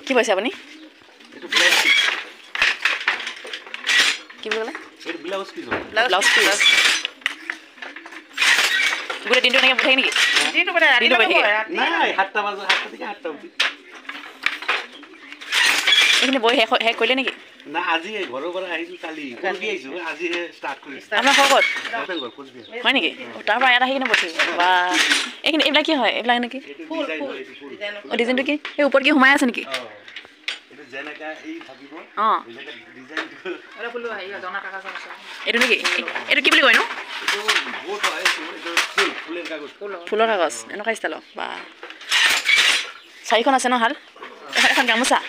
কি কৈছে আপুনি কি বুলি ক'লে ব্লাউজ পিস গোটেই দিনটো এনেকৈ বহি থাকে নেকি দিনটো বহি থাকে নাই 7টা বাজে 7টা থেকে 8টা অবধি এইখিনি বহি শেষ কৰিলে নেকি না আজি ঘৰৰ পৰা আহিছো কালি কৰি আহিছো আজি ষ্টাৰ্ট কৰিছো আপোনাৰ ঘৰ ক'ত ঘৰ কোচবিহাৰ হয় নেকি তাৰ পৰা ইয়াত আহি কিনে বহি বা এইখিনি এইবিলাক কি হয় এইবিলাক নেকি ফুল ডিজাইনটো কি এই ওপৰত কি সোমাই আছে নেকি এটা জেনেকা এই থাকিব এটা ডিজাইনটো এটা ফুল আহি জনা কাকা আছে এইটো নেকি এইটো কি বুলি কয় নো এইটো বহুত হয় এইটো ফুলেৰ কাগজ ফুলৰ কাগজ এনেকুৱা ষ্টাইলৰ বা 4খন আছে ন হাল এখন গামোচা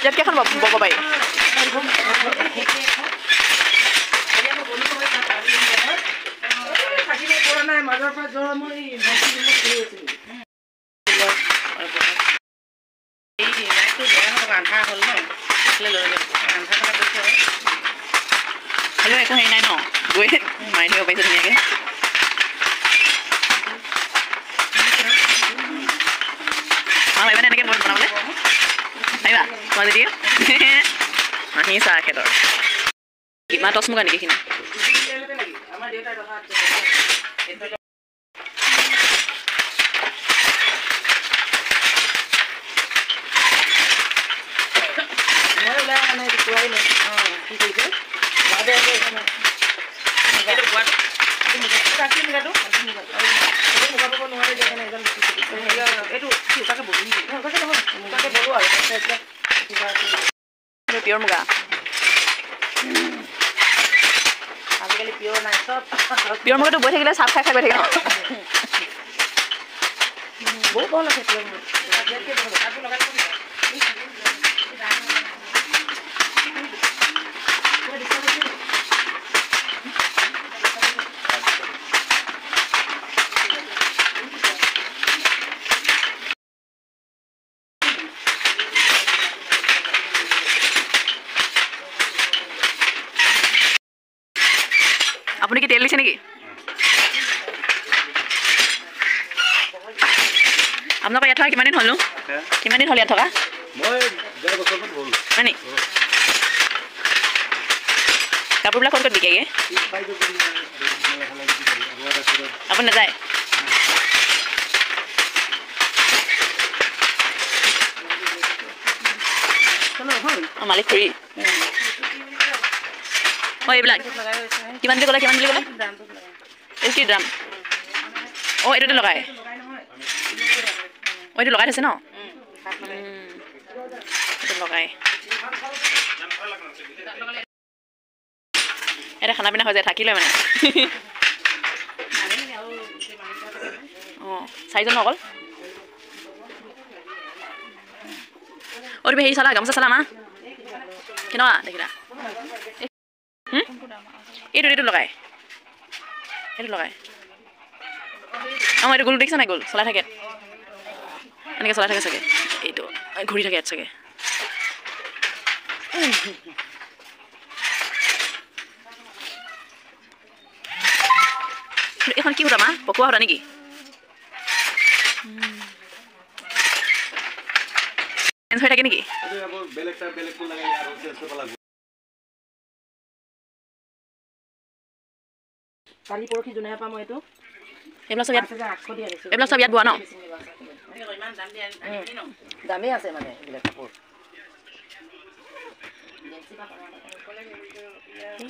ইয়াত কেইখন বব পাৰি হ'লেও একো হেৰি নাই ন গৈ মাৰি দিব পাৰিছোঁ ধুনীয়াকৈ পাৰিবা নে এনেকৈ বনাবলৈ পাৰিবা তোমাৰ যদি হাঁহিছা খেতৰ কিমান টচ মুগা নেকি এইখিনি পিয়ৰ মুগা আজিকালি পিয়ৰ নাই চব পিয়ৰ মুগাটো বৈ থাকিলে চাপ খাই গৈ থাকে ন বহুত ভাল আছে পিয়ৰ মুগা আপুনি কি তেল দিছে নেকি আপোনালোকৰ ইয়াত থকা কিমান দিন হ'ল ইয়াত থকা মই 1.5 বছৰ হ'ল হয় নি কাপোৰবিলাক ক'ত বিকেগে আপুনি নাযায় মালিক খুৰী এইবিলাক কিমান বুলি ক'লে এইটো কি ড্ৰাম এইটোতে লগাই এইটো লগাই থৈছে ন এইটো লগাই এটা খানা পিনা হৈ যায় থাকি লয় মানে 4জন অকল তুমি হেৰি চালা গামোচা চালা মা কেনেকুৱা দেখিলা এইটো লগাই এইটো গোল দেখিছা নাই গোল চলাই থাকে এনেকৈ চলাই থাকে চাগে এইটো ঘূৰি থাকে ইয়াত চাগে এইখন কি সূতা মা পকোৱা সূতা নেকি চেঞ্জ হৈ থাকে নেকি কালি পৰহি জুনাই পাম এইটো এইবিলাক চব ইয়াত বোৱা ন দামেই আছে মানে এইবিলাক কাপোৰ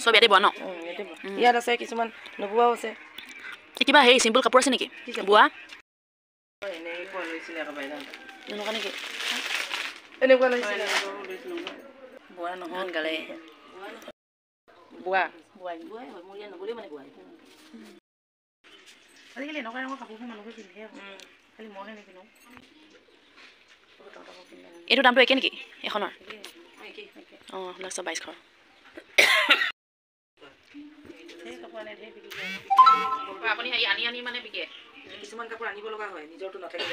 চব ইয়াতে বোৱা ন ইয়াত আছে কিছুমান নবোৱাও আছে কিবা হেৰি চিম্পল কাপোৰ আছে নেকি বোৱা এনেকুৱা নেকি এনেকুৱা লাগিছিলে বোৱা নহয় গালে বোৱা আজিকালি এনেকুৱা ৰঙৰ কাপোৰবোৰ মানুহে পিন্ধে খালি মইহে নিপিন্ধো এইটো দামটো একে নেকি এখনৰ লাখ 2200 আপুনি আনি মানে বিকে কিছুমান কাপোৰ আনিব লগা হয় নিজৰটো নাথাকে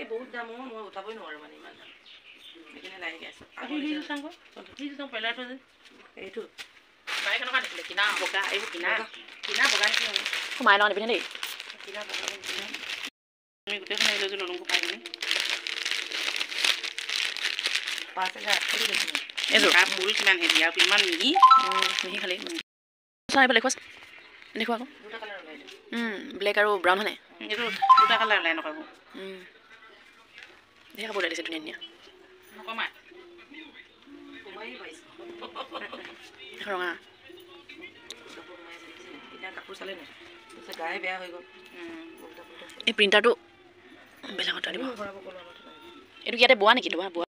এই বহুত দাম মই উঠাবই নোৱাৰো মানে ইমান সেইকাৰণে লাগে আছে এইটো কিনা বগা এইবোৰ কিনা কিনা বগা নেকি হয় সোমাই লওঁ নিপিন্ধে দেই কিনা বগা নিচিনা আমি গোটেইখন আহি লৈছোঁ নতুনকৈ পাই পিনি 5,000 কৰি লৈছোঁ এইযোৰ তাৰ ফুল কিমান হেৰি আৰু ইমান মিহি মিহি খালি চাই পেলাই দেখুৱাচোন দেখুৱা আকৌ দুটা কালাৰ ওলাইছে ব্লেক আৰু ব্ৰাউন হয়নে এইটো দুটা কালাৰ ওলাই নক'ব ধেৰ কাপোৰ ওলাই দিছে ধুনীয়া ধুনীয়া নকমাই সোমাই পাইছোঁ ৰঙা কাপোৰ সোমাই এতিয়া কাপোৰ চালে নাই তাৰপিছত গায়ে বেয়া হৈ গ'ল এই প্ৰিণ্টাৰটো বেলেগত দিব ভৰাব ক'লো এইটো ইয়াতে বোৱা নেকি তোমাৰ বোৱা